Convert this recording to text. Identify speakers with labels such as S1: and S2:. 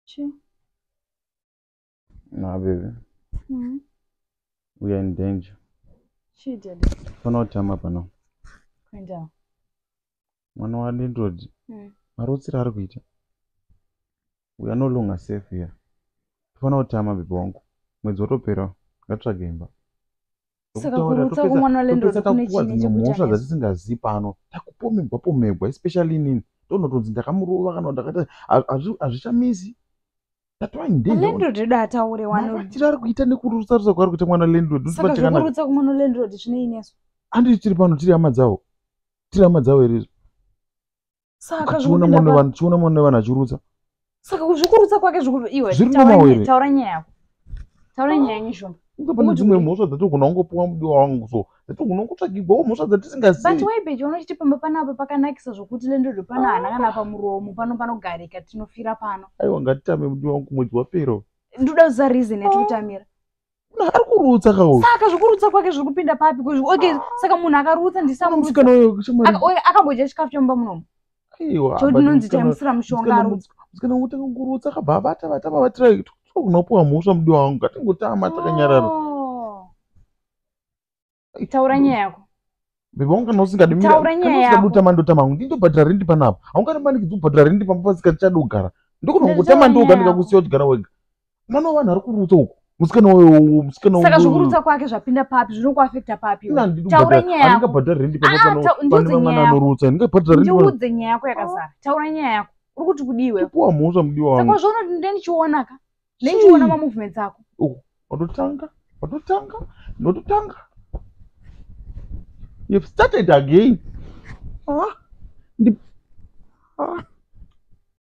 S1: Chi?
S2: Nah, baby. We are in danger.
S1: Chi did?
S2: Fana utama pano.
S1: Kwenda.
S2: Mwana wa Lindroad. Marutsiro ari kuita. We are no longer safe here. Fana utama bibi wangu. Mwezi watopera. Ngatsvage imba.
S1: Saka kurutsa kumwana wa Lindroad kune chini chekuita
S2: mhosva dzatisingazivi pano. Takupomegwa especially nini. Ndonotonzi ndakamurova kana ndakati hazvichamisi.
S1: Lindroad ataure
S2: mavatiri ari kuita nekurutsa kwari kuita mwana Lindroad.
S1: Saka zvokurutsa kumwana Lindroad zvinoinesu.
S2: Anditi tiri pano tiri hama dzavo. Tiri hama dzavo here.
S1: Saka
S2: chiona mwana vanhu achirutsa.
S1: Saka kuzvikurutsa kwake iwe taura nyaya yako. Taura nyaya yenyu shomba.
S2: Pane dzimwe mhosva dzatogona kungopuwa mudiwa wangu so dzatogona kutsvagirwawo mhosva dzatisingazivi.
S1: But waibeji unoti pamba panapa pakanakisa zvokuti Lindroad pana hana kana pamuromo panogarika tinofira pano.
S2: Aiwa ngatitame mudiwa wangu mwedzi wapera.
S1: Ndoda kuziva reason yatikutamira.
S2: Ari kurutsa kawo.
S1: Saka zvokurutsa kwake zviri kupinda papi? Okay, saka munhu akarutsa ndisamurutsa. Akambodya chikafu chomba munomu.
S2: Aiwa.
S1: Chodinonzi taimusira mushonga arutsa.
S2: Musikana utanga kurutsa kabhabata vavatira kunopuwa mhosva mudiwa wangu ngatingotama takanyarara.
S1: Taura nyaya yako.
S2: Bebe wangu kana usingadimira.
S1: Taura nyaya yako.
S2: Ndotama ndotama ndindobhadhara rendi panapa. Haunganimanikidzwa kubhadhara rendi pamba pasikachada kugara. Ndokona kungotama ndoganika kusiya kugara wega. Mwana wavanhu ari kurutsa uko. Musikana wewe
S1: saka zvokurutsa kwake zvapinda papi zvinokuafekta papi? Taura nyaya yako.
S2: Ndingabhadhara rendi pane mwana anorutsa. Ndingabhadhara rendi.
S1: Ndiudze nyaya yako yakazara. Taura nyaya yako. Uri kuti kudiwe.
S2: Kupuwa mhosva mudiwa wangu.
S1: Saka zvonoti ndenichiona ka. Ndichiona mamovements ako.
S2: Watotanga. You've started again.